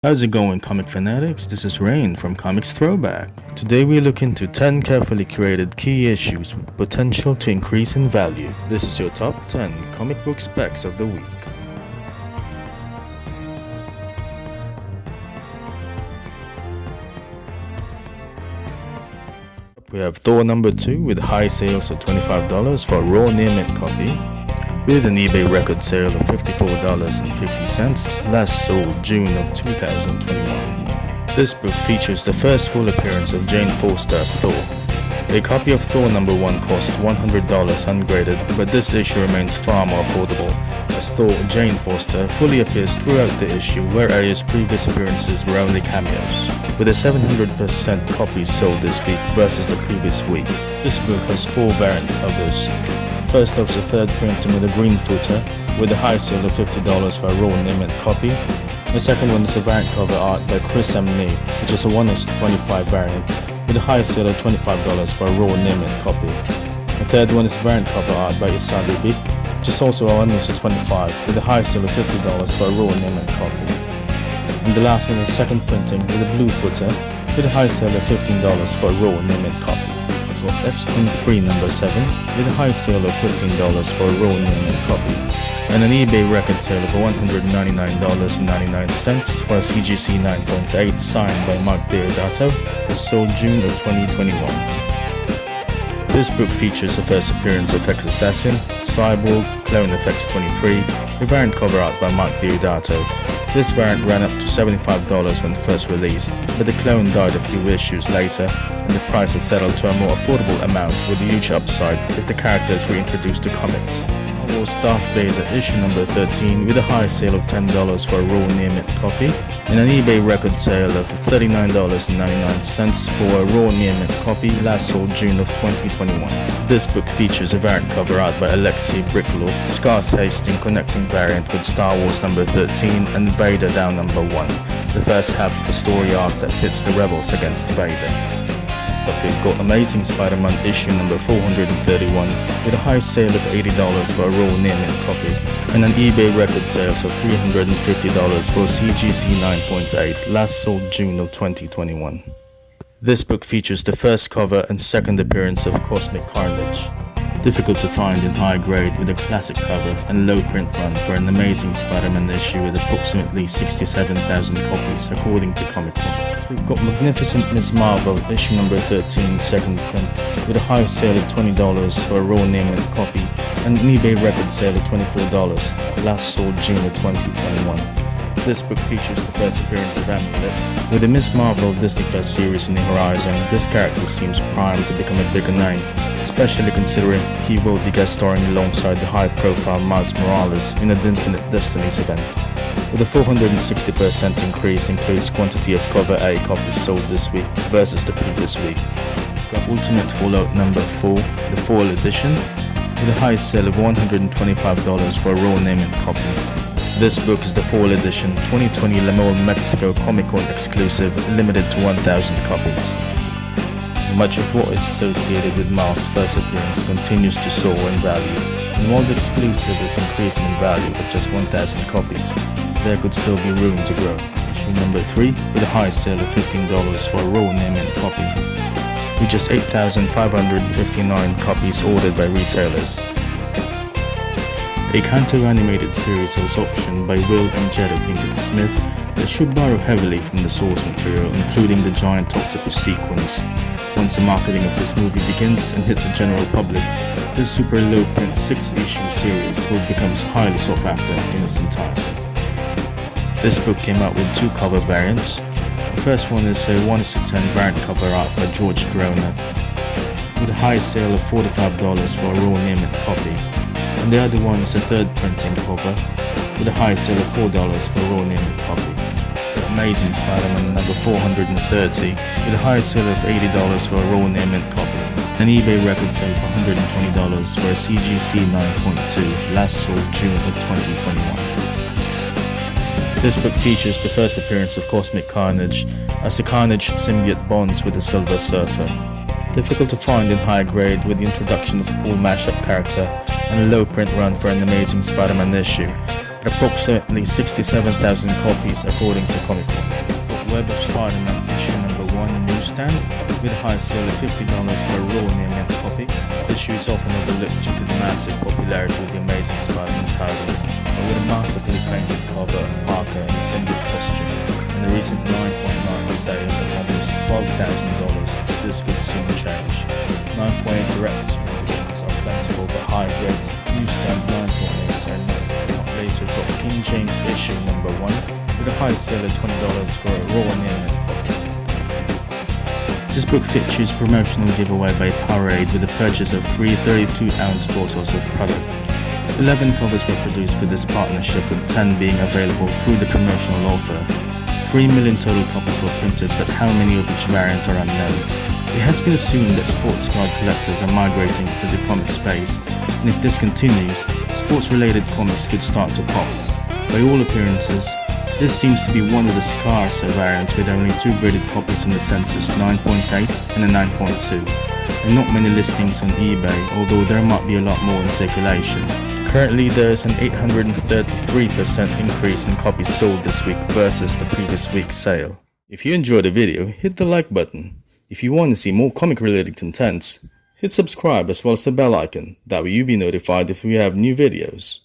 How's it going, comic fanatics? This is Rain from Comics Throwback. Today we look into 10 carefully curated key issues with potential to increase in value. This is your top 10 comic book specs of the week. We have Thor Number 2 with high sales of $25 for a raw near-mint copy, with an eBay record sale of $54.50, last sold June of 2021. This book features the first full appearance of Jane Foster as Thor. A copy of Thor Number 1 cost $100 ungraded, but this issue remains far more affordable, as Thor Jane Foster fully appears throughout the issue, whereas previous appearances were only cameos, with a 700% copies sold this week versus the previous week. This book has 4 variant covers. First off is a third printing with a green footer, with a high sale of $50 for a raw near-mint copy. The second one is a variant cover art by Chris M. Nee, which is a 1:25 variant, with a high sale of $25 for a raw near-mint copy. The third one is a variant cover art by Isadi B, which is also a 1:25, with a high sale of $50 for a raw near-mint copy. And the last one is a second printing with a blue footer, with a high sale of $15 for a raw near-mint copy. X-23 number 7 with a high sale of $15 for a raw near-mint copy, and an eBay record sale of $199.99 for a CGC 9.8 signed by Mark Deodato, was sold June of 2021. This book features the first appearance of Hex Assassin, Cyborg, Clone of X-23, a variant cover art by Mark Deodato. This variant ran up to $75 when first released, but the clone died a few issues later, and the price has settled to a more affordable amount with a huge upside if the character is reintroduced to comics. Star Wars Darth Vader issue number 13 with a high sale of $10 for a raw near-mint copy, and an eBay record sale of $39.99 for a raw near-mint copy, last sold June of 2021. This book features a variant cover art by Alexei Bricklaw, Scarce Hastings connecting variant with Star Wars number 13 and Vader Down number 1, the first half of a story arc that pits the rebels against Vader. Next up, we've got Amazing Spider-Man issue number 431 with a high sale of $80 for a raw near-mint copy, and an eBay record sales of $350 for CGC 9.8, last sold June of 2021. This book features the first cover and second appearance of Cosmic Carnage. Difficult to find in high grade with a classic cover and low print run for an Amazing Spider-Man issue with approximately 67,000 copies according to Comic Con. We've got Magnificent Ms. Marvel issue number 13 second print with a high sale of $20 for a raw near-mint copy and an eBay record sale of $24, last sold June of 2021. This book features the first appearance of Amulet. With the Ms. Marvel Disney Plus series on the horizon, this character seems primed to become a bigger name, especially considering he will be guest starring alongside the high-profile Miles Morales in an Infinite Destinies event. With a 460% increase includes quantity of cover A copies sold this week versus the previous week. Got Ultimate Fallout number 4, the Fall Edition, with a high sale of $125 for a raw near-mint copy. This book is the Fall Edition 2020 Le Mans Mexico Comic Con exclusive, limited to 1,000 copies. Much of what is associated with Miles' first appearance continues to soar in value, and while the exclusive is increasing in value at just 1,000 copies, there could still be room to grow. Issue number 3 with a high sale of $15 for a raw near-mint copy, with just 8,559 copies ordered by retailers. A Kanto animated series Absorption by Will and Jada Pinkett Smith that should borrow heavily from the source material, including the giant octopus sequence. Once the marketing of this movie begins and hits the general public, this super low print 6-issue series will become highly sought after in its entirety. This book came out with 2 cover variants. The first one is a 1:10 variant cover art by George Corona, with a high sale of $45 for a raw near-mint copy, and the other one is a third printing cover with a high sale of $4 for a raw near-mint copy. Amazing Spider-Man number 430 with a high sale of $80 for a raw near-mint copy, an eBay record sale for $120 for a CGC 9.2, last sold June of 2021. This book features the first appearance of Cosmic Carnage as the Carnage symbiote bonds with the Silver Surfer. Difficult to find in high grade with the introduction of a cool mashup character and a low print run for an Amazing Spider-Man issue, at approximately 67,000 copies according to Comic Con. We've got Web of Spider-Man issue number 1 newsstand with a high sale of $50 for a raw near-mint copy. This issue is often overlooked due to the massive popularity of the Amazing Spider-Man title, but with a massively painted cover, Parker in a symbiote costume, and a recent 9.9 sale of almost $12,000, this could soon change. 9.8 direct editions are plentiful but high-grade. Newsstand 9.8 are new. Up place we've got King James issue number 1 with a high sale of $20 for a raw near-mint copy. This book features promotional giveaway by Powerade with the purchase of 3 32-ounce bottles of product. 11 covers were produced for this partnership, with 10 being available through the promotional offer. 3 million total copies were printed, but how many of each variant are unknown. It has been assumed that sports card collectors are migrating to the comic space, and if this continues, sports-related comics could start to pop. By all appearances, this seems to be one of the scarcer variants, with only 2 graded copies in the census 9.8 and a 9.2, and not many listings on eBay, although there might be a lot more in circulation. Currently there is an 833% increase in copies sold this week versus the previous week's sale. If you enjoyed the video, hit the like button. If you want to see more comic related contents, hit subscribe as well as the bell icon, that way you'll be notified if we have new videos.